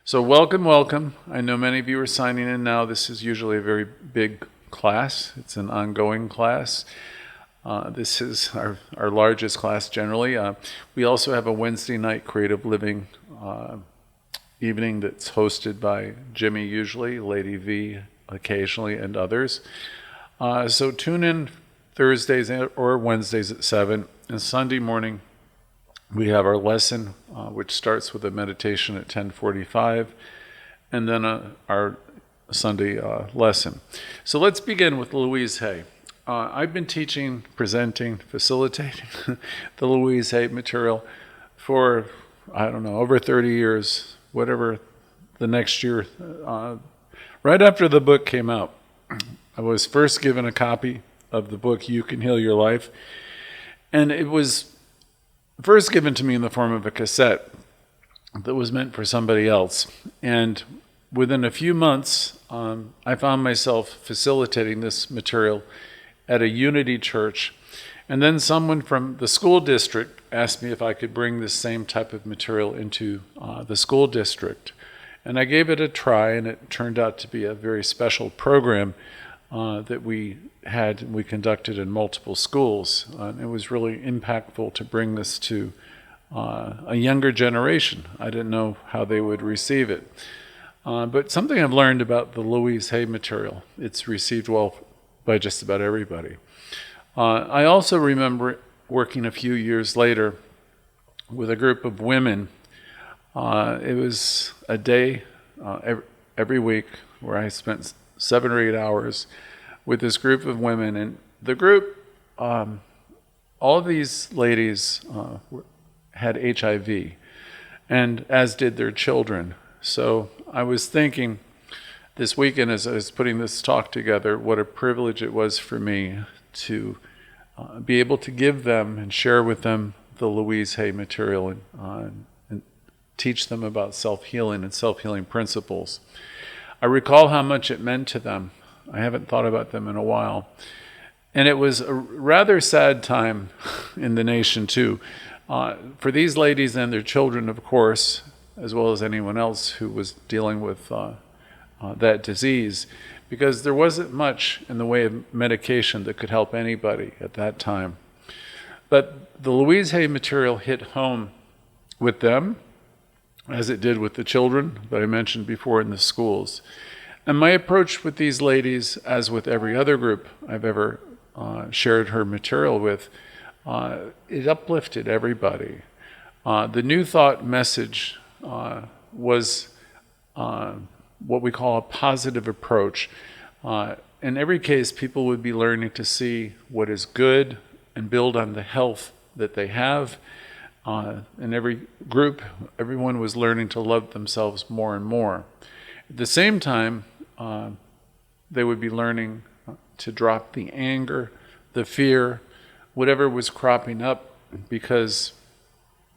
So welcome, welcome. I know many of you are signing in now. This is usually a very big class. It's an ongoing class. This is our largest class generally. We also have a Wednesday night creative living evening that's hosted by Jimmy usually, Lady V occasionally, and others. So tune in Thursdays or Wednesdays at 7, and Sunday morning we have our lesson, which starts with a meditation at 10:45, and then our Sunday lesson. So let's begin with Louise Hay. I've been teaching, presenting, facilitating the Louise Hay material for, over 30 years, whatever the next year. Right after the book came out, I was first given a copy of the book, You Can Heal Your Life, and it was first given to me in the form of a cassette that was meant for somebody else. And within a few months, I found myself facilitating this material at a Unity church. And then someone from the school district asked me if I could bring this same type of material into the school district. And I gave it a try, and it turned out to be a very special program that we conducted in multiple schools. It was really impactful to bring this to a younger generation. I didn't know how they would receive it. But something I've learned about the Louise Hay material, it's received well by just about everybody. I also remember working a few years later with a group of women. It was a day every week where I spent 7 or 8 hours with this group of women. And the group, all of these ladies had HIV, and as did their children. So I was thinking this weekend as I was putting this talk together, what a privilege it was for me to be able to give them and share with them the Louise Hay material and teach them about self-healing and self-healing principles. I recall how much it meant to them. I haven't thought about them in a while. And it was a rather sad time in the nation, too. For these ladies and their children, of course, as well as anyone else who was dealing with that disease, because there wasn't much in the way of medication that could help anybody at that time. But the Louise Hay material hit home with them, as it did with the children that I mentioned before in the schools. And my approach with these ladies, as with every other group I've ever shared her material with, it uplifted everybody. The New Thought message was what we call a positive approach. In every case, people would be learning to see what is good and build on the health that they have. In every group, everyone was learning to love themselves more and more. At the same time, they would be learning to drop the anger, the fear, whatever was cropping up, because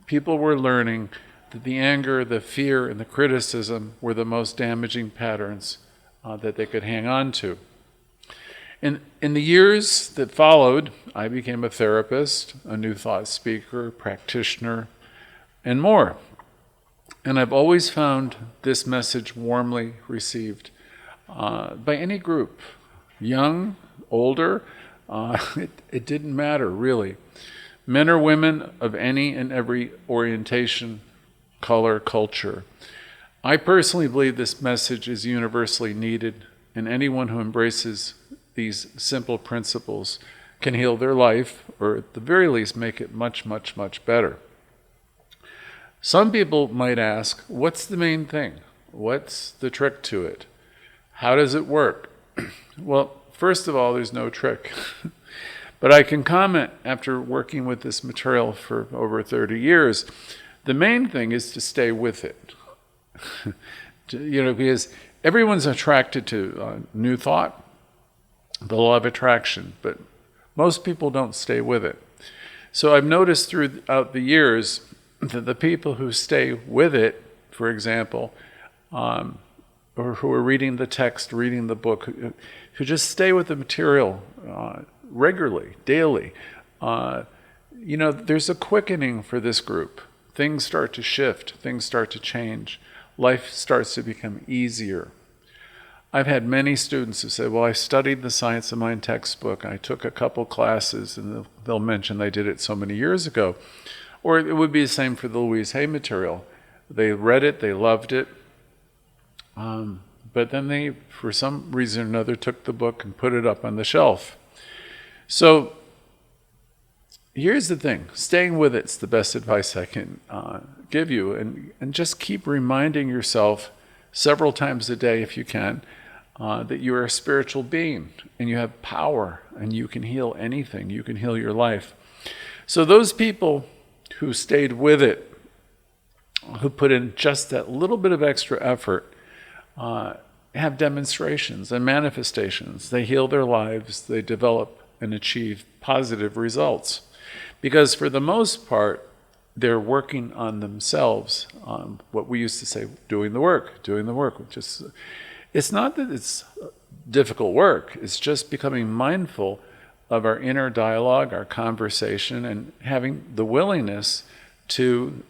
people were learning that the anger, the fear, and the criticism were the most damaging patterns that they could hang on to. In the years that followed, I became a therapist, a New Thought speaker, practitioner, and more. And I've always found this message warmly received by any group, young, older. It didn't matter, really. Men or women of any and every orientation, color, culture. I personally believe this message is universally needed, and anyone who embraces these simple principles can heal their life, or at the very least make it much, much, much better. Some people might ask, what's the main thing? What's the trick to it? How does it work? Well, first of all, there's no trick. But I can comment, after working with this material for over 30 years, the main thing is to stay with it. Because everyone's attracted to New Thought, the law of attraction, but most people don't stay with it. So I've noticed throughout the years that the people who stay with it, for example, or who are reading the text, reading the book, who just stay with the material regularly, daily, there's a quickening for this group. Things start to shift, things start to change. life starts to become easier. I've had many students who say, well, I studied the Science of Mind textbook, I took a couple classes, and they'll mention they did it so many years ago. Or it would be the same for the Louise Hay material. They read it, they loved it, but then they, for some reason or another, took the book and put it up on the shelf. So here's the thing. Staying with it's the best advice I can give you. And just keep reminding yourself several times a day, if you can, that you are a spiritual being and you have power and you can heal anything. You can heal your life. So those people who stayed with it, who put in just that little bit of extra effort, have demonstrations and manifestations. They heal their lives. They develop and achieve positive results. Because for the most part, they're working on themselves. What we used to say, doing the work. It's not that it's difficult work. It's just becoming mindful of our inner dialogue, our conversation, and having the willingness to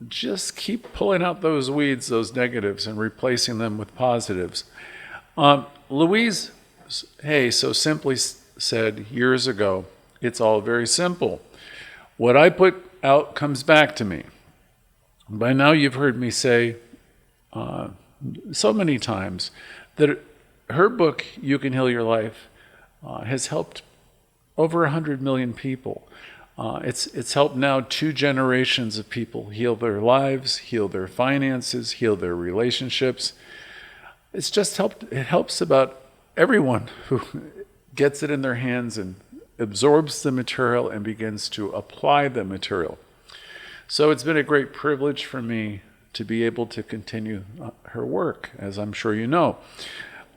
just keep pulling out those weeds, those negatives, and replacing them with positives. Louise Hay so simply said years ago, it's all very simple. What I put out comes back to me. By now you've heard me say so many times that her book, You Can Heal Your Life, has helped over 100 million people. It's helped now 2 generations of people heal their lives, heal their finances, heal their relationships. It's just helped. It helps about everyone who gets it in their hands and absorbs the material and begins to apply the material. So it's been a great privilege for me to be able to continue her work, as I'm sure you know.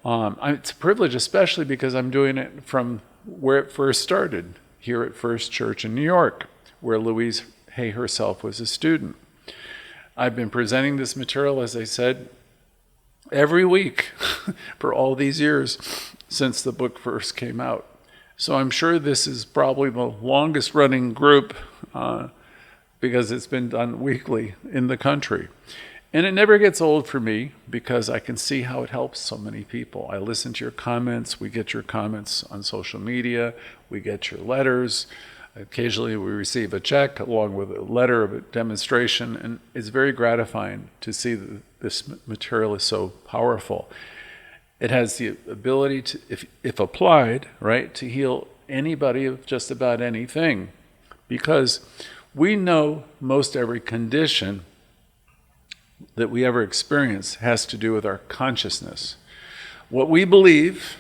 It's a privilege, especially because I'm doing it from where it first started, here at First Church in New York, where Louise Hay herself was a student. I've been presenting this material, as I said, every week for all these years since the book first came out. So I'm sure this is probably the longest running group because it's been done weekly in the country. And it never gets old for me because I can see how it helps so many people. I listen to your comments. We get your comments on social media. We get your letters. Occasionally we receive a check along with a letter of a demonstration. And it's very gratifying to see that this material is so powerful. It has the ability to, if applied, right, to heal anybody of just about anything. Because we know most every condition that we ever experience has to do with our consciousness. What we believe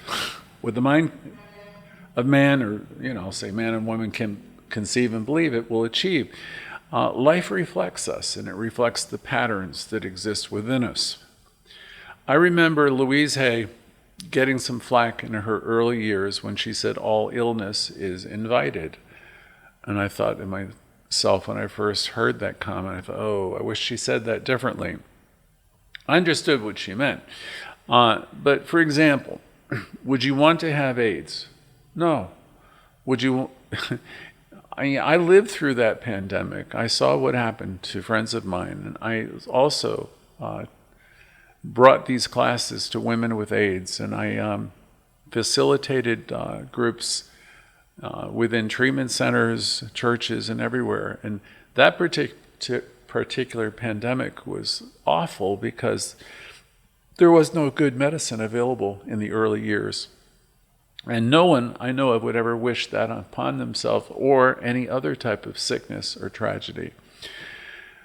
with the mind of man, or say man and woman can conceive and believe it, will achieve. Life reflects us, and it reflects the patterns that exist within us. I remember Louise Hay getting some flack in her early years when she said all illness is invited. And I thought to myself when I first heard that comment, I thought, I wish she said that differently. I understood what she meant. But for example, would you want to have AIDS? No. Would you? I lived through that pandemic. I saw what happened to friends of mine, and I also brought these classes to women with AIDS, and I facilitated groups within treatment centers, churches, and everywhere. And that particular pandemic was awful because there was no good medicine available in the early years. And no one I know of would ever wish that upon themselves or any other type of sickness or tragedy.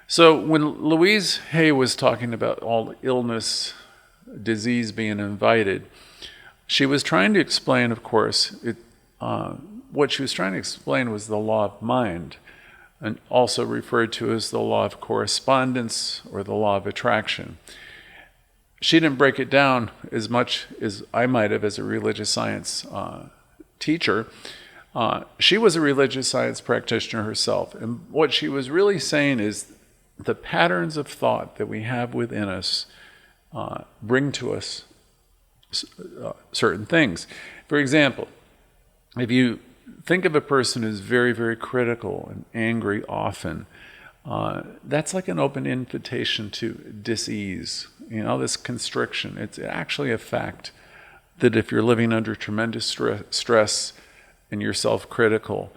So when Louise Hay was talking about all illness, disease being invited, she was trying to explain, of course, what she was trying to explain was the law of mind, and also referred to as the law of correspondence or the law of attraction. She didn't break it down as much as I might have as a religious science teacher. She was a religious science practitioner herself, and what she was really saying is the patterns of thought that we have within us bring to us certain things. For example, if you think of a person who's very, very critical and angry often, that's like an open invitation to dis-ease. This constriction. It's actually a fact that if you're living under tremendous stress and you're self-critical,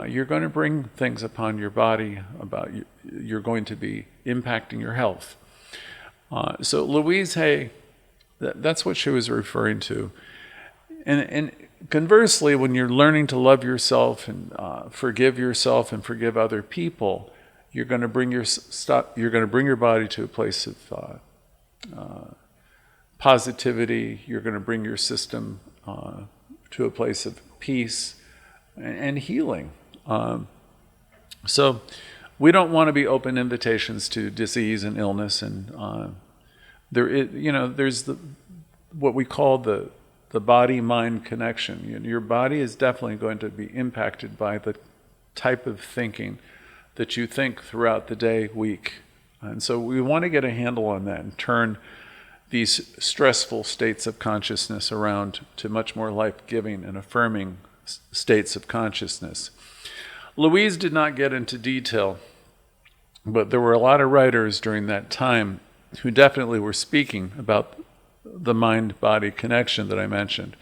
you're going to bring things upon your body about you're going to be impacting your health. So Louise Hay, that's what she was referring to. And conversely, when you're learning to love yourself and forgive yourself and forgive other people, you're going to bring your body to a place of positivity. You're going to bring your system to a place of peace and healing. So we don't want to be open invitations to disease and illness, and there's what we call the body-mind connection. Your body is definitely going to be impacted by the type of thinking that you think throughout the day, week. And so we want to get a handle on that and turn these stressful states of consciousness around to much more life-giving and affirming states of consciousness. Louise did not get into detail, but there were a lot of writers during that time who definitely were speaking about the mind-body connection that I mentioned.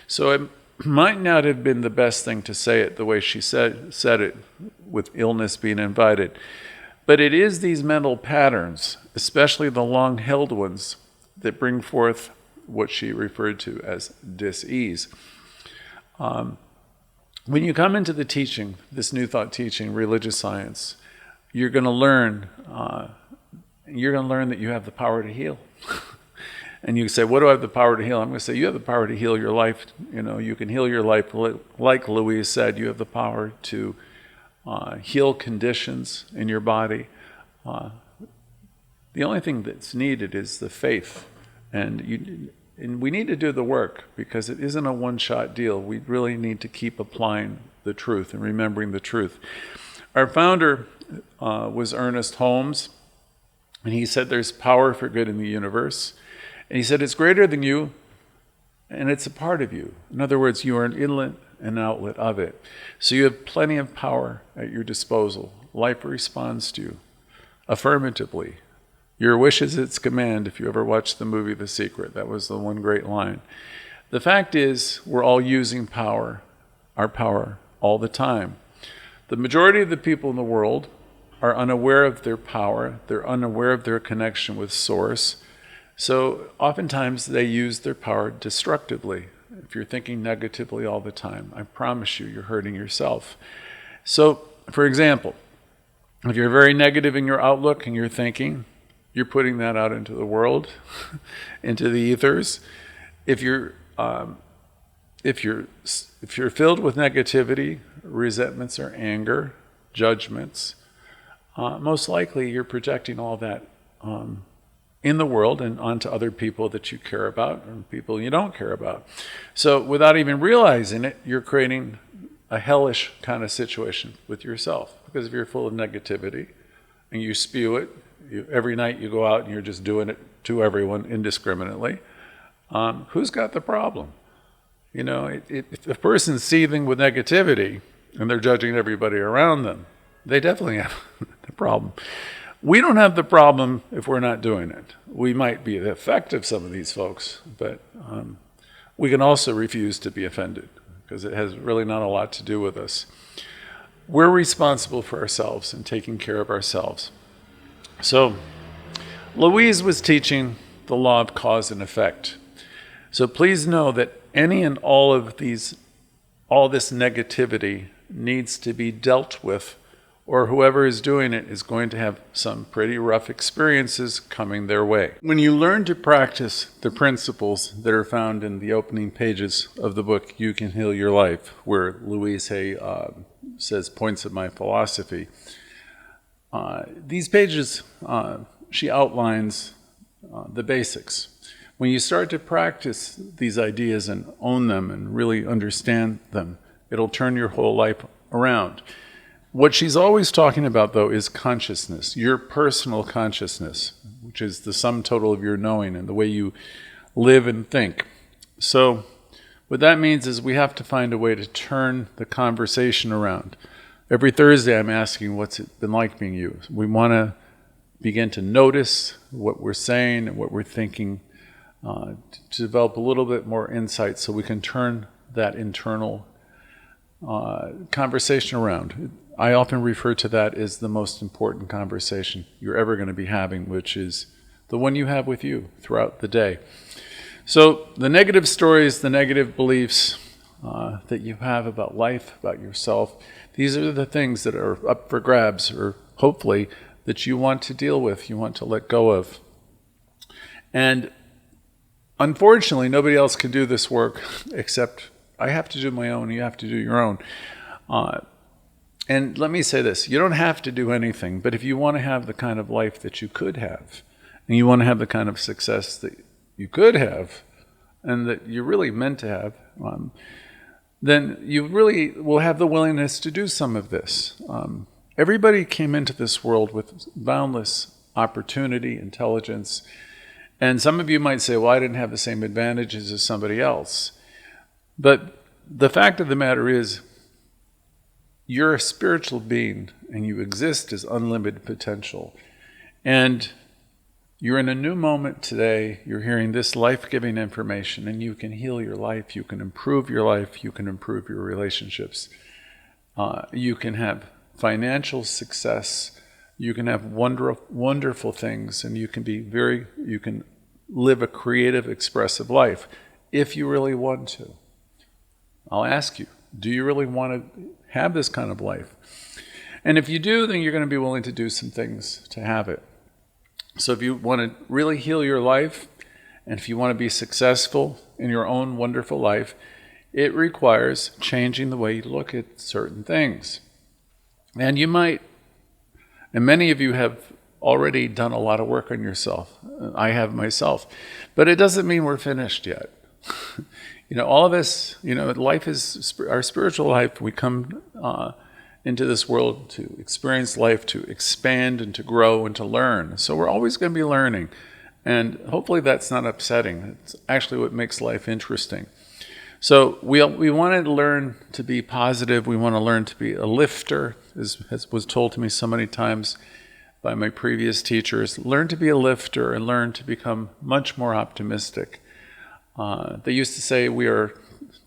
So it might not have been the best thing to say it the way she said it, with illness being invited. But it is these mental patterns, especially the long-held ones, that bring forth what she referred to as dis-ease. When you come into the teaching, this New Thought teaching, religious science, you're going to learn that you have the power to heal. And you say, what do I have the power to heal? I'm going to say, you have the power to heal your life. You can heal your life. Like Louise said, you have the power to heal conditions in your body. The only thing that's needed is the faith. And we need to do the work, because it isn't a one-shot deal. We really need to keep applying the truth and remembering the truth. Our founder was Ernest Holmes, and he said there's power for good in the universe. And he said it's greater than you, and it's a part of you. In other words, you are an inlet and an outlet of it. So you have plenty of power at your disposal. Life responds to you affirmatively. Your wish is its command. If you ever watched the movie The Secret, that was the one great line. The fact is, we're all using our power, all the time. The majority of the people in the world are unaware of their power. They're unaware of their connection with Source. So oftentimes they use their power destructively. If you're thinking negatively all the time, I promise you're hurting yourself. So, for example, if you're very negative in your outlook and your thinking, you're putting that out into the world, into the ethers. If you're filled with negativity, resentments or anger, judgments, most likely you're projecting all that in the world and onto other people that you care about and people you don't care about. So without even realizing it, you're creating a hellish kind of situation with yourself. Because if you're full of negativity and you spew it, every night you go out and you're just doing it to everyone indiscriminately, who's got the problem? If a person's seething with negativity and they're judging everybody around them, they definitely have the problem. We don't have the problem if we're not doing it. We might be the effect of some of these folks, but we can also refuse to be offended, because it has really not a lot to do with us. We're responsible for ourselves and taking care of ourselves. So Louise was teaching the law of cause and effect. So please know that any and all this negativity needs to be dealt with, or whoever is doing it is going to have some pretty rough experiences coming their way. When you learn to practice the principles that are found in the opening pages of the book, You Can Heal Your Life, where Louise Hay says points of my philosophy, these pages, she outlines the basics. When you start to practice these ideas and own them and really understand them, it'll turn your whole life around. What she's always talking about, though, is consciousness, your personal consciousness, which is the sum total of your knowing and the way you live and think. So what that means is we have to find a way to turn the conversation around Every Thursday, I'm asking, what's it been like being you? We want to begin to notice what we're saying and what we're thinking, to develop a little bit more insight so we can turn that internal conversation around. I often refer to that as the most important conversation you're ever going to be having, which is the one you have with you throughout the day. So the negative stories, the negative beliefs that you have about life, about yourself, these are the things that are up for grabs, or hopefully that you want to deal with, you want to let go of. And unfortunately, nobody else can do this work except I have to do my own, you have to do your own. And let me say this, you don't have to do anything, but if you want to have the kind of life that you could have, and you want to have the kind of success that you could have, and that you're really meant to have, then you really will have the willingness to do some of this. Everybody came into this world with boundless opportunity, intelligence, and some of you might say, well, I didn't have the same advantages as somebody else. But the fact of the matter is, you're a spiritual being, and you exist as unlimited potential. And you're in a new moment today. You're hearing this life-giving information, and you can heal your life. You can improve your life. You can improve your relationships. You can have financial success. You can have wonderful things, and you can live a creative, expressive life if you really want to. I'll ask you, do you really want to have this kind of life? And if you do, then you're going to be willing to do some things to have it. So if you want to really heal your life, and if you want to be successful in your own wonderful life, it requires changing the way you look at certain things. And you might, and many of you have already done a lot of work on yourself. I have myself. But it doesn't mean we're finished yet. All of us, life is our spiritual life. We come into this world to experience life, to expand and to grow and to learn. So we're always going to be learning. And hopefully that's not upsetting. It's actually what makes life interesting. So we want to learn to be positive. We want to learn to be a lifter, as was told to me so many times by my previous teachers. Learn to be a lifter and learn to become much more optimistic. They used to say we are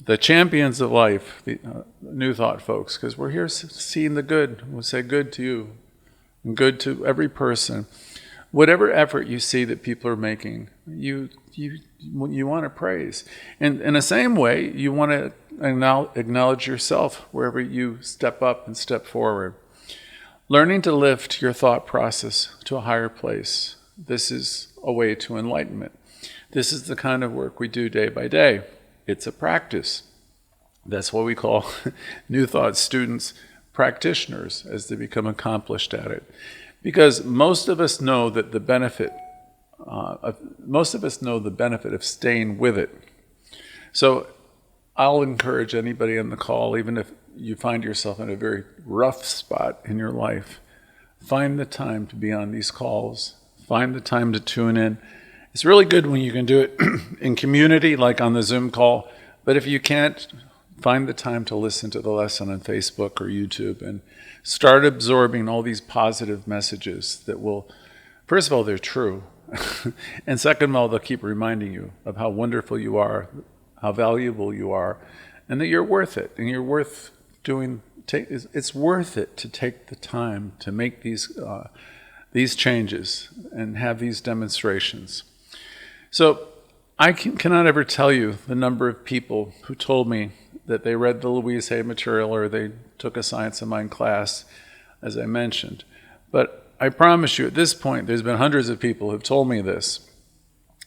the champions of life, the New Thought folks, because we're here seeing the good. We'll say good to you and good to every person. Whatever effort you see that people are making, you want to praise. And in the same way, you want to acknowledge yourself wherever you step up and step forward. Learning to lift your thought process to a higher place. This is a way to enlightenment. This is the kind of work we do day by day. It's a practice. That's what we call New Thought students practitioners as they become accomplished at it. Because most of us know that the benefit of staying with it. So I'll encourage anybody on the call, even if you find yourself in a very rough spot in your life, find the time to be on these calls. Find the time to tune in. It's really good when you can do it in community, like on the Zoom call. But if you can't, find the time to listen to the lesson on Facebook or YouTube and start absorbing all these positive messages that will, first of all, they're true. And second of all, they'll keep reminding you of how wonderful you are, how valuable you are, and that you're worth it. And you're worth doing, it's worth it to take the time to make these changes and have these demonstrations. So I cannot ever tell you the number of people who told me that they read the Louise Hay material or they took a Science of Mind class, as I mentioned. But I promise you at this point, there's been hundreds of people who've told me this.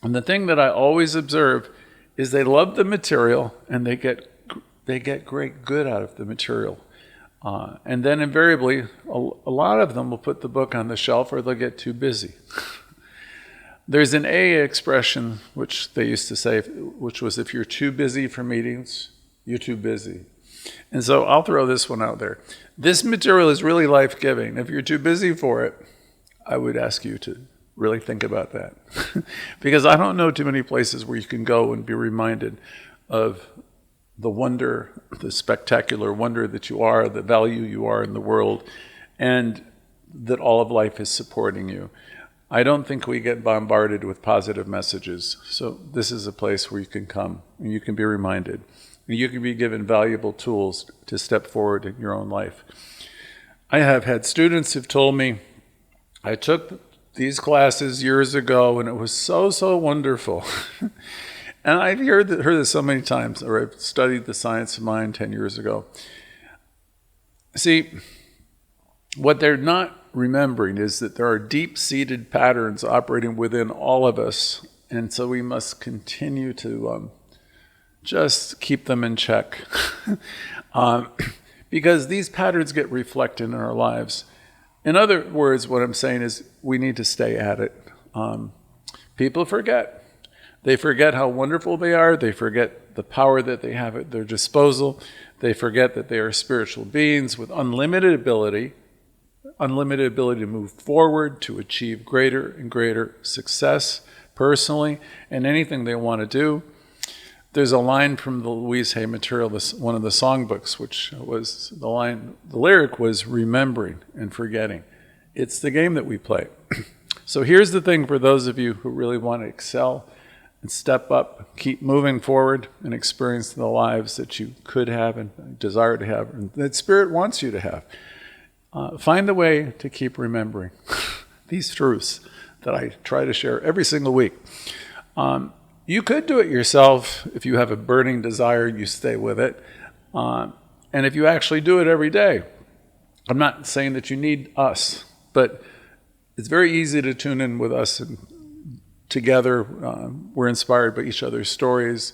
And the thing that I always observe is they love the material and they get great good out of the material. And then invariably, a lot of them will put the book on the shelf or they'll get too busy. There's an AA expression, which they used to say, which was, if you're too busy for meetings, you're too busy. And so I'll throw this one out there. This material is really life-giving. If you're too busy for it, I would ask you to really think about that. Because I don't know too many places where you can go and be reminded of the wonder, the spectacular wonder that you are, the value you are in the world, and that all of life is supporting you. I don't think we get bombarded with positive messages. So this is a place where you can come and you can be reminded. And you can be given valuable tools to step forward in your own life. I have had students who've told me, I took these classes years ago and it was so wonderful. And I've heard this so many times, or I've studied the science of mind 10 years ago. See, what they're not remembering is that there are deep-seated patterns operating within all of us, and so we must continue to just keep them in check. Because these patterns get reflected in our lives. In other words, what I'm saying is we need to stay at it. People forget. They forget how wonderful they are. They forget the power that they have at their disposal. They forget that they are spiritual beings with unlimited ability to move forward, to achieve greater and greater success personally in anything they want to do. There's a line from the Louise material, one of the songbooks, which was the lyric was remembering and forgetting. It's the game that we play. So here's the thing for those of you who really want to excel and step up, keep moving forward and experience the lives that you could have and desire to have, and that Spirit wants you to have. Find a way to keep remembering these truths that I try to share every single week. You could do it yourself if you have a burning desire, you stay with it. And if you actually do it every day, I'm not saying that you need us, but it's very easy to tune in with us and together. We're inspired by each other's stories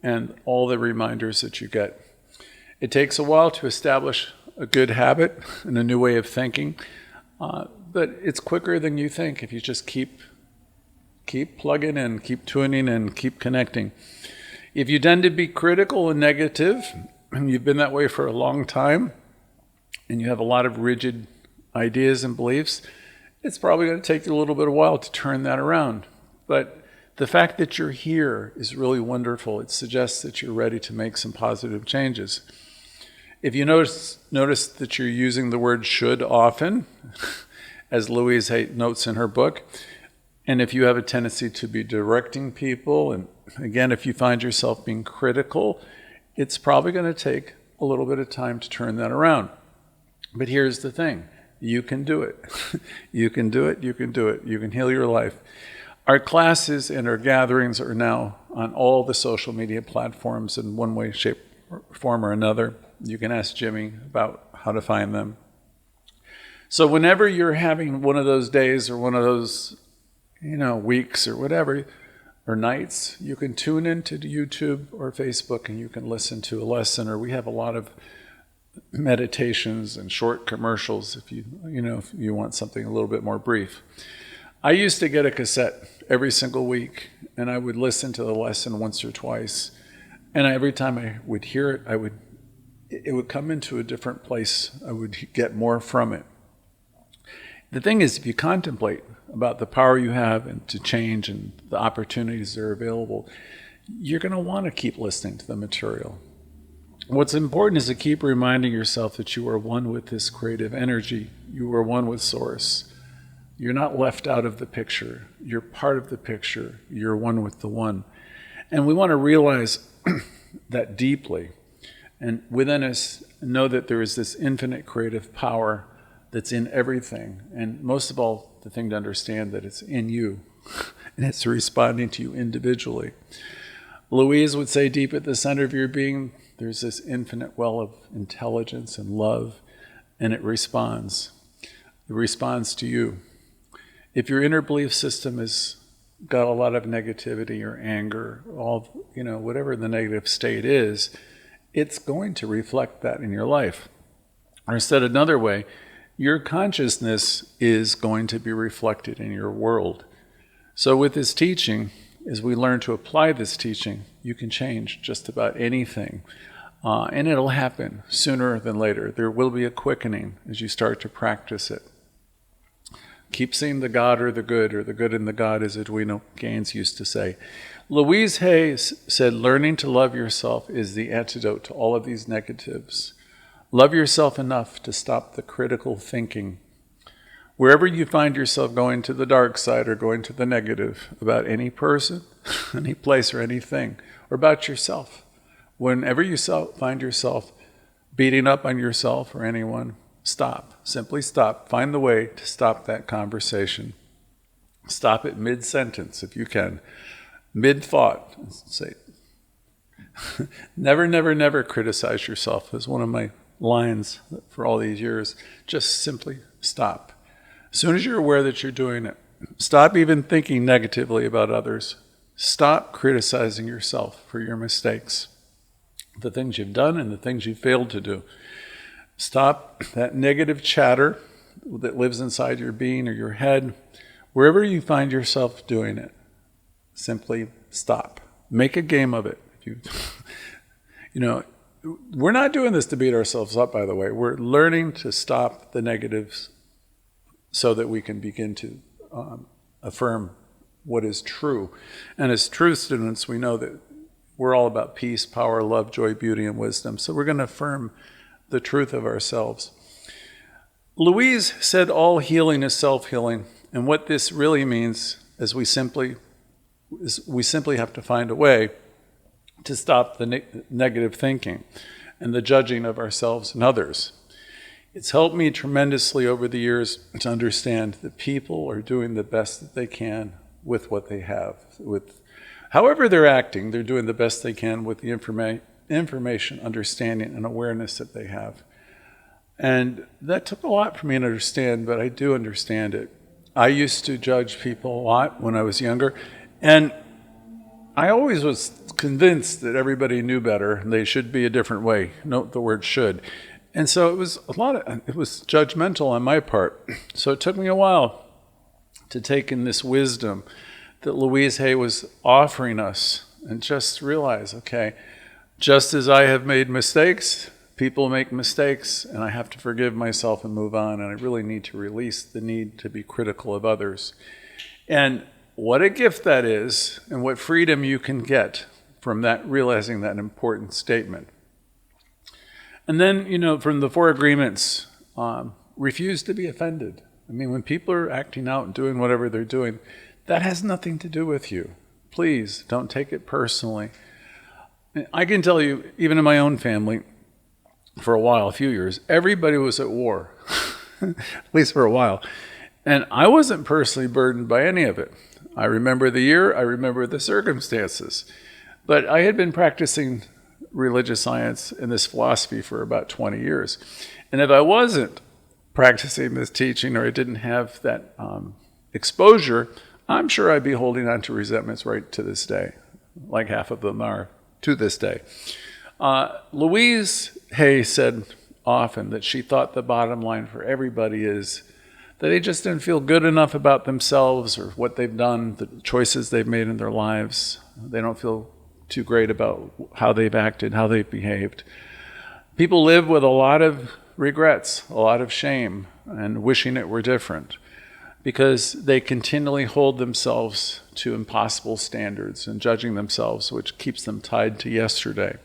and all the reminders that you get. It takes a while to establish a good habit and a new way of thinking, but it's quicker than you think if you just keep plugging in, keep tuning in, keep connecting. If you tend to be critical and negative, and you've been that way for a long time, and you have a lot of rigid ideas and beliefs, it's probably going to take you a little bit of a while to turn that around. But the fact that you're here is really wonderful. It suggests that you're ready to make some positive changes. If you notice that you're using the word should often, as Louise notes in her book, and if you have a tendency to be directing people, and again, if you find yourself being critical, it's probably going to take a little bit of time to turn that around. But here's the thing. You can do it. You can do it. You can do it. You can heal your life. Our classes and our gatherings are now on all the social media platforms in one way, shape, form, or another. You can ask Jimmy about how to find them. So whenever you're having one of those days or one of those, weeks or whatever, or nights, you can tune into YouTube or Facebook and you can listen to a lesson. Or we have a lot of meditations and short commercials if you want something a little bit more brief. I used to get a cassette every single week, and I would listen to the lesson once or twice. And every time I would hear it, it would come into a different place. I would get more from it. The thing is, if you contemplate about the power you have and to change and the opportunities that are available, you're going to want to keep listening to the material. What's important is to keep reminding yourself that you are one with this creative energy. You are one with Source. You're not left out of the picture. You're part of the picture. You're one with the one. And we want to realize that deeply. And within us, know that there is this infinite creative power that's in everything. And most of all, the thing to understand that it's in you. And it's responding to you individually. Louise would say deep at the center of your being, there's this infinite well of intelligence and love, and it responds. It responds to you. If your inner belief system has got a lot of negativity or anger, whatever the negative state is, it's going to reflect that in your life. Or said another way, your consciousness is going to be reflected in your world. So with this teaching, as we learn to apply this teaching, you can change just about anything. And it'll happen sooner than later. There will be a quickening as you start to practice it. Keep seeing the God or the good in the God, as Edwina Gaines used to say. Louise Hay said, learning to love yourself is the antidote to all of these negatives. Love yourself enough to stop the critical thinking. Wherever you find yourself going to the dark side or going to the negative about any person, any place, or anything, or about yourself, whenever you find yourself beating up on yourself or anyone, stop. Simply stop. Find the way to stop that conversation. Stop it mid-sentence if you can. Mid-thought. Say, never, never, never criticize yourself is one of my lines for all these years. Just simply stop. As soon as you're aware that you're doing it, stop even thinking negatively about others. Stop criticizing yourself for your mistakes, the things you've done and the things you failed to do. Stop that negative chatter that lives inside your being or your head. Wherever you find yourself doing it, simply stop. Make a game of it. We're not doing this to beat ourselves up, by the way. We're learning to stop the negatives so that we can begin to affirm what is true. And as truth students, we know that we're all about peace, power, love, joy, beauty, and wisdom. So we're going to affirm the truth of ourselves. Louise said all healing is self-healing. And what this really means is we simply have to find a way to stop the negative thinking and the judging of ourselves and others. It's helped me tremendously over the years to understand that people are doing the best that they can with what they have. With however they're acting, they're doing the best they can with the information, understanding, and awareness that they have. And that took a lot for me to understand, but I do understand it. I used to judge people a lot when I was younger, and I always was convinced that everybody knew better and they should be a different way. Note the word should. And so it was judgmental on my part. So it took me a while to take in this wisdom that Louise Hay was offering us and just realize, okay, just as I have made mistakes, people make mistakes, and I have to forgive myself and move on, and I really need to release the need to be critical of others. And what a gift that is, and what freedom you can get from that, realizing that important statement. And then, from the 4 agreements, refuse to be offended. I mean, when people are acting out and doing whatever they're doing, that has nothing to do with you. Please don't take it personally. I can tell you, even in my own family, for a few years, everybody was at war, at least for a while. And I wasn't personally burdened by any of it. I remember the year, I remember the circumstances. But I had been practicing religious science and this philosophy for about 20 years. And if I wasn't practicing this teaching or I didn't have that exposure, I'm sure I'd be holding on to resentments right to this day, like half of them are to this day. Louise Hay said often that she thought the bottom line for everybody is that they just didn't feel good enough about themselves or what they've done, the choices they've made in their lives. They don't feel too great about how they've acted, how they've behaved. People live with a lot of regrets, a lot of shame, and wishing it were different because they continually hold themselves to impossible standards and judging themselves, which keeps them tied to yesterday.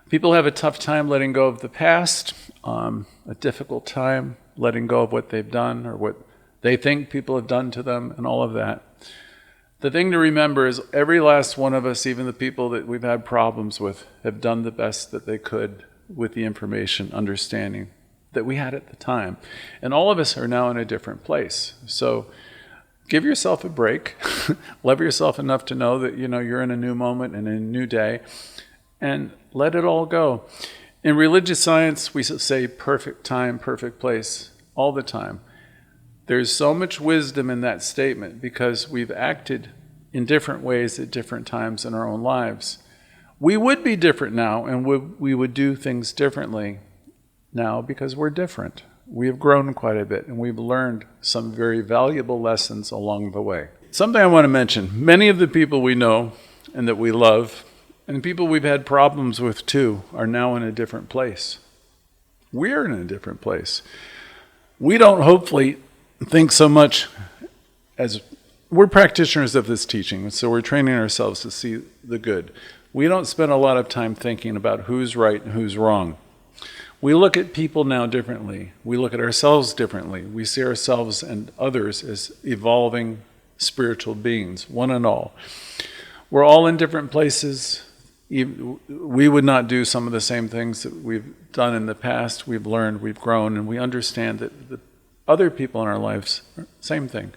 People have a tough time letting go of the past, a difficult time letting go of what they've done or what they think people have done to them and all of that. The thing to remember is every last one of us, even the people that we've had problems with, have done the best that they could with the information, understanding that we had at the time. And all of us are now in a different place. So give yourself a break. Love yourself enough to know that you're in a new moment and a new day. And let it all go. In religious science, we say perfect time, perfect place, all the time. There's so much wisdom in that statement because we've acted in different ways at different times in our own lives. We would be different now, and we would do things differently now because we're different. We have grown quite a bit, and we've learned some very valuable lessons along the way. Something I want to mention, many of the people we know and that we love, and people we've had problems with too, are now in a different place. We're in a different place. We don't hopefully think so much as we're practitioners of this teaching, so we're training ourselves to see the good. We don't spend a lot of time thinking about who's right and who's wrong. We look at people now differently. We look at ourselves differently. We see ourselves and others as evolving spiritual beings, one and all. We're all in different places. We would not do some of the same things that we've done in the past. We've learned, we've grown, and we understand that the other people in our lives, same thing.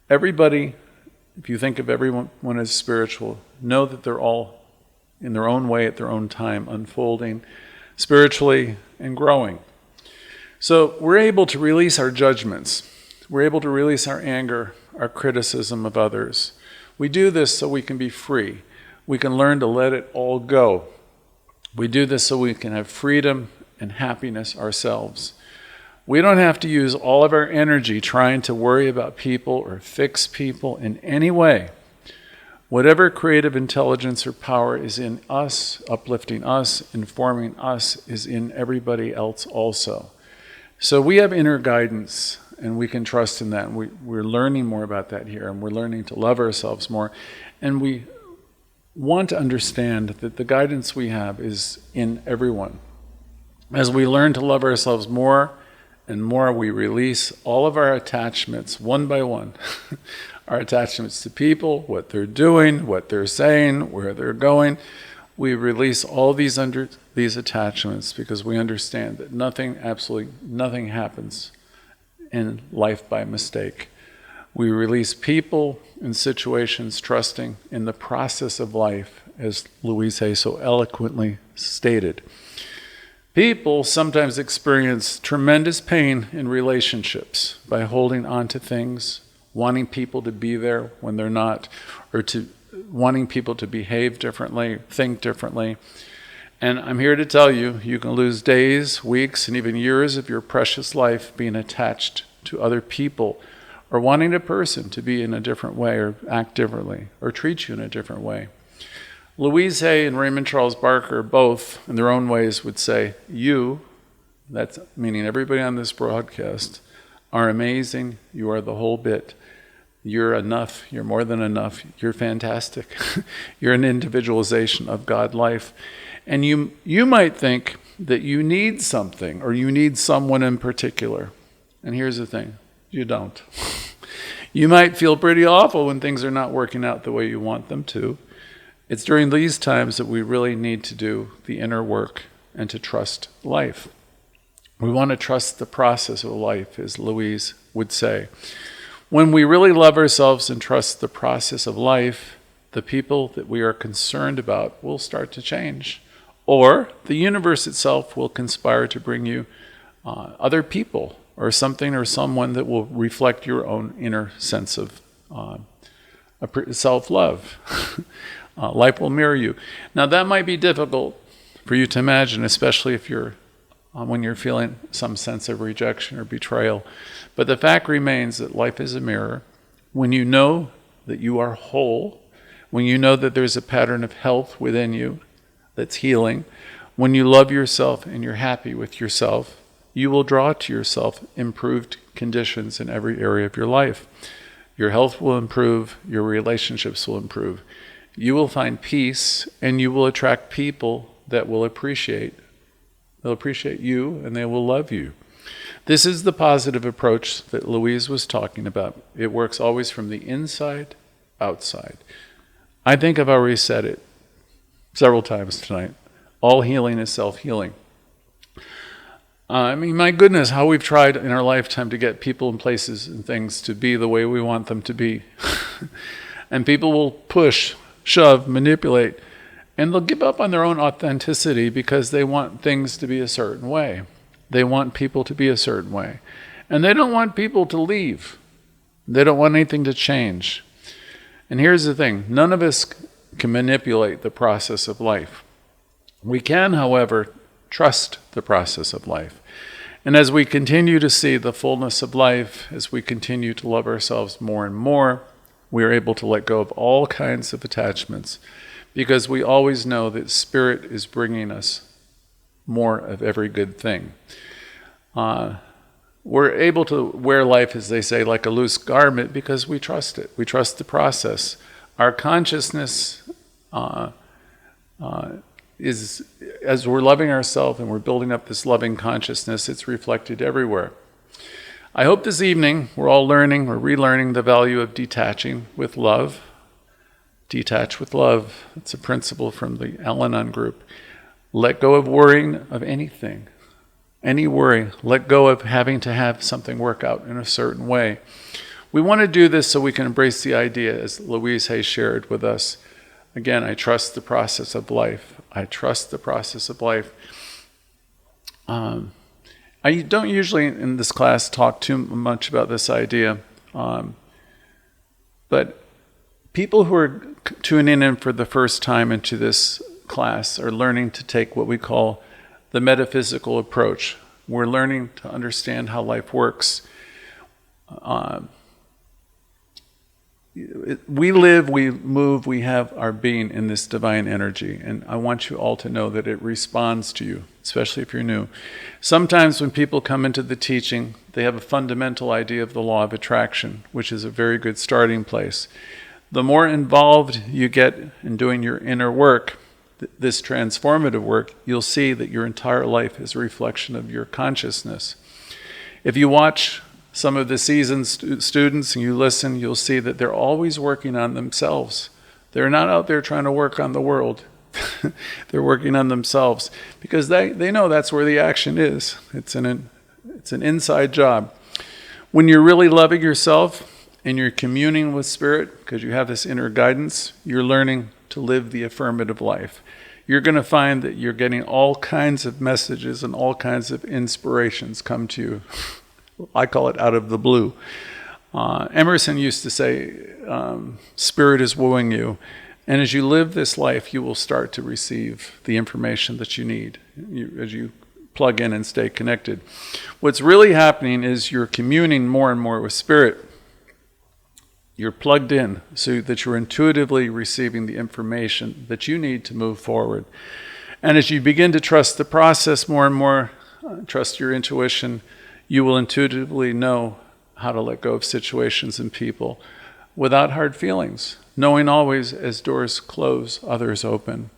Everybody, if you think of everyone as spiritual, know that they're all in their own way at their own time, unfolding spiritually and growing. So we're able to release our judgments. We're able to release our anger, our criticism of others. We do this so we can be free. We can learn to let it all go. We do this so we can have freedom and happiness ourselves. We don't have to use all of our energy trying to worry about people or fix people in any way. Whatever creative intelligence or power is in us, uplifting us, informing us, is in everybody else also. So we have inner guidance, and we can trust in that. And we're learning more about that here, and we're learning to love ourselves more. And we want to understand that the guidance we have is in everyone. As we learn to love ourselves more and more, we release all of our attachments one by one. Our attachments to people, what they're doing, what they're saying, where they're going. We release all these attachments because we understand that absolutely nothing happens in life by mistake. We release people and situations, trusting in the process of life, as Louise so eloquently stated. People sometimes experience tremendous pain in relationships by holding on to things, wanting people to be there when they're not, or wanting people to behave differently, think differently. And I'm here to tell you, you can lose days, weeks, and even years of your precious life being attached to other people, or wanting a person to be in a different way, or act differently, or treat you in a different way. Louise and Raymond Charles Barker, both in their own ways, would say, you, that's meaning everybody on this broadcast, are amazing. You are the whole bit. You're enough. You're more than enough. You're fantastic. You're an individualization of God life. And you might think that you need something, or you need someone in particular. And here's the thing, you don't. You might feel pretty awful when things are not working out the way you want them to. It's during these times that we really need to do the inner work and to trust life. We want to trust the process of life, as Louise would say. When we really love ourselves and trust the process of life, the people that we are concerned about will start to change. Or the universe itself will conspire to bring you other people, or something or someone that will reflect your own inner sense of self-love. Life will mirror you. Now that might be difficult for you to imagine, especially if you're when you're feeling some sense of rejection or betrayal. But the fact remains that life is a mirror. When you know that you are whole, when you know that there's a pattern of health within you that's healing, when you love yourself and you're happy with yourself, you will draw to yourself improved conditions in every area of your life. Your health will improve, your relationships will improve. You will find peace, and you will attract people that will appreciate. They'll appreciate you, and they will love you. This is the positive approach that Louise was talking about. It works always from the inside, outside. I think I've already said it several times tonight. All healing is self-healing. I mean, my goodness, how we've tried in our lifetime to get people and places and things to be the way we want them to be. And people will push, shove, manipulate, and they'll give up on their own authenticity because they want things to be a certain way. They want people to be a certain way. And they don't want people to leave. They don't want anything to change. And here's the thing, none of us can manipulate the process of life. We can, however, trust the process of life. And as we continue to see the fullness of life, as we continue to love ourselves more and more, we are able to let go of all kinds of attachments, because we always know that Spirit is bringing us more of every good thing. We're able to wear life, as they say, like a loose garment because we trust it. We trust the process. Our consciousness is, as we're loving ourselves and we're building up this loving consciousness, it's reflected everywhere. I hope this evening we're all learning or relearning the value of detaching with love. Detach with love. It's a principle from the Al-Anon group. Let go of worrying of anything. Any worry. Let go of having to have something work out in a certain way. We want to do this so we can embrace the idea, as Louise has shared with us. Again, I trust the process of life. I trust the process of life. I don't usually in this class talk too much about this idea, but people who are tuning in for the first time into this class are learning to take what we call the metaphysical approach. We're learning to understand how life works. We live, we move, we have our being in this divine energy. And I want you all to know that it responds to you, especially if you're new. Sometimes when people come into the teaching, they have a fundamental idea of the law of attraction, which is a very good starting place. The more involved you get in doing your inner work, this transformative work, you'll see that your entire life is a reflection of your consciousness. If you watch some of the seasoned students and you listen, you'll see that they're always working on themselves. They're not out there trying to work on the world. They're working on themselves because they know that's where the action is. It's an inside job. When you're really loving yourself and you're communing with spirit because you have this inner guidance, you're learning to live the affirmative life. You're going to find that you're getting all kinds of messages and all kinds of inspirations come to you. I call it out of the blue. Emerson used to say, spirit is wooing you. And as you live this life, you will start to receive the information that you need as you plug in and stay connected. What's really happening is you're communing more and more with spirit. You're plugged in so that you're intuitively receiving the information that you need to move forward. And as you begin to trust the process more and more, trust your intuition, you will intuitively know how to let go of situations and people without hard feelings, knowing always as doors close, others open.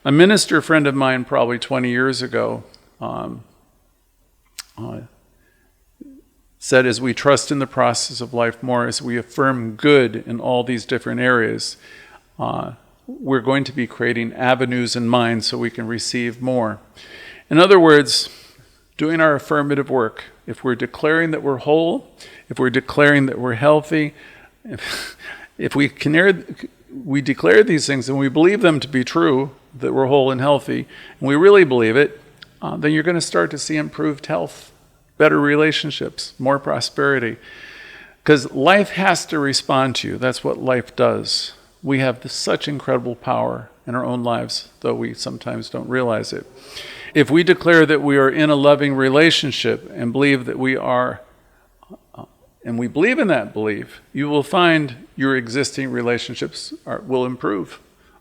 A minister friend of mine probably 20 years ago said, as we trust in the process of life more, as we affirm good in all these different areas, we're going to be creating avenues in mind so we can receive more. In other words, doing our affirmative work, if we're declaring that we're whole, if we're declaring that we're healthy, if we declare these things and we believe them to be true, that we're whole and healthy, and we really believe it, then you're going to start to see improved health, better relationships, more prosperity. Because life has to respond to you. That's what life does. We have such incredible power in our own lives, though we sometimes don't realize it. If we declare that we are in a loving relationship and believe that we are, and we believe in that belief, you will find your existing relationships will improve.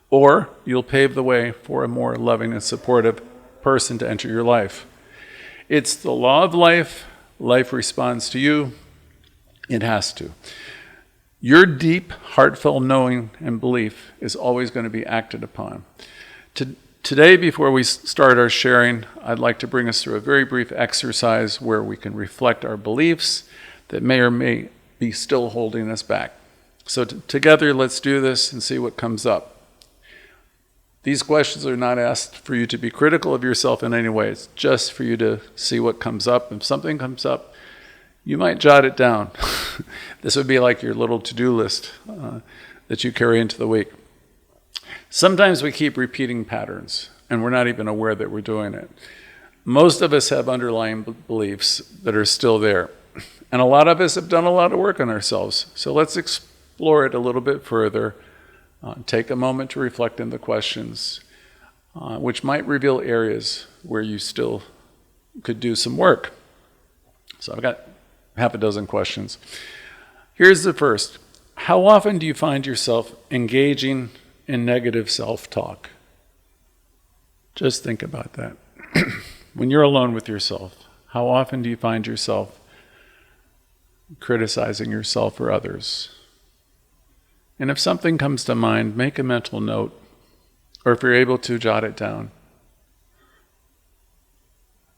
Or you'll pave the way for a more loving and supportive person to enter your life. It's the law of life. Life responds to you. It has to. Your deep, heartfelt knowing and belief is always going to be acted upon. Today, before we start our sharing, I'd like to bring us through a very brief exercise where we can reflect our beliefs that may or may be still holding us back. So together, let's do this and see what comes up. These questions are not asked for you to be critical of yourself in any way. It's just for you to see what comes up. If something comes up, you might jot it down. This would be like your little to-do list that you carry into the week. Sometimes we keep repeating patterns, and we're not even aware that we're doing it. Most of us have underlying beliefs that are still there, and a lot of us have done a lot of work on ourselves. So let's explore it a little bit further. Take a moment to reflect on the questions, which might reveal areas where you still could do some work. So I've got half a dozen questions. Here's the first. How often do you find yourself engaging in negative self-talk? Just think about that. When you're alone with yourself, how often do you find yourself criticizing yourself or others. And if something comes to mind, make a mental note, or if you're able to, jot it down.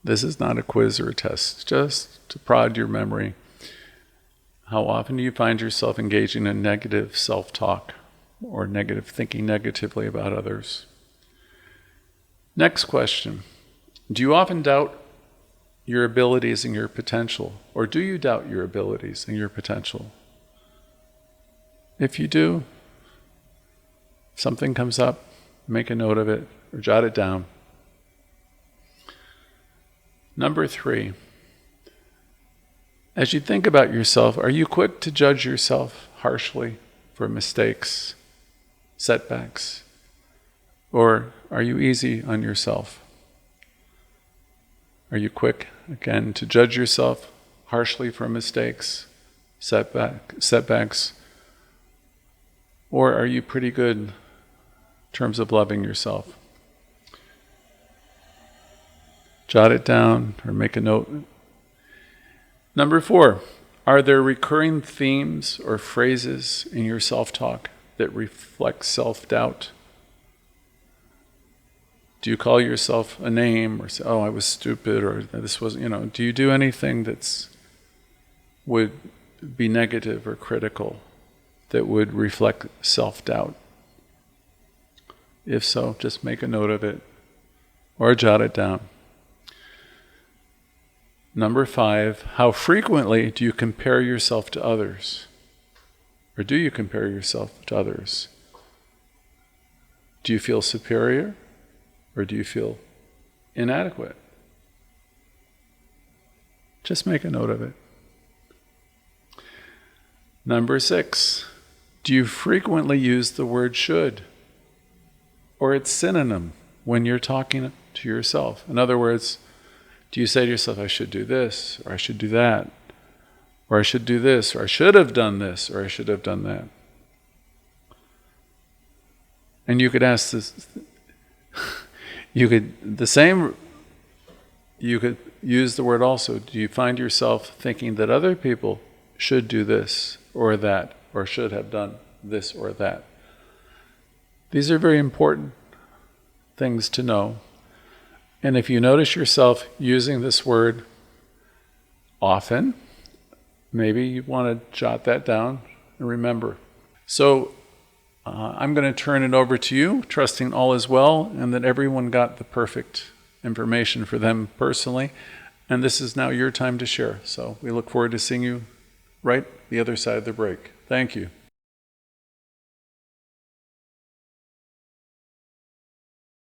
This is not a quiz or a test, just to prod your memory. How often do you find yourself engaging in negative self-talk or negative thinking negatively about others? Next question. Do you often doubt your abilities and your potential? Or do you doubt your abilities and your potential? If you do, if something comes up, make a note of it or jot it down. Number 3, as you think about yourself, are you quick to judge yourself harshly for mistakes, setbacks, or are you easy on yourself? Are you quick, again, to judge yourself harshly for mistakes, setbacks, or are you pretty good in terms of loving yourself? Jot it down or make a note. Number 4, are there recurring themes or phrases in your self-talk that reflect self-doubt? Do you call yourself a name or say, oh, I was stupid, or this wasn't, do you do anything that's would be negative or critical that would reflect self-doubt? If so, just make a note of it or jot it down. Number 5, how frequently do you compare yourself to others? Or do you compare yourself to others? Do you feel superior? Or do you feel inadequate? Just make a note of it. Number 6, do you frequently use the word should or its synonym when you're talking to yourself? In other words, do you say to yourself, I should do this, or I should do that, or I should do this, or I should have done this, or I should have done that? And you could ask this, you could use the word also. Do you find yourself thinking that other people should do this or that, or should have done this or that? These are very important things to know. And if you notice yourself using this word often, maybe you want to jot that down and remember. So I'm going to turn it over to you, trusting all is well and that everyone got the perfect information for them personally. And this is now your time to share. So we look forward to seeing you right the other side of the break. Thank you.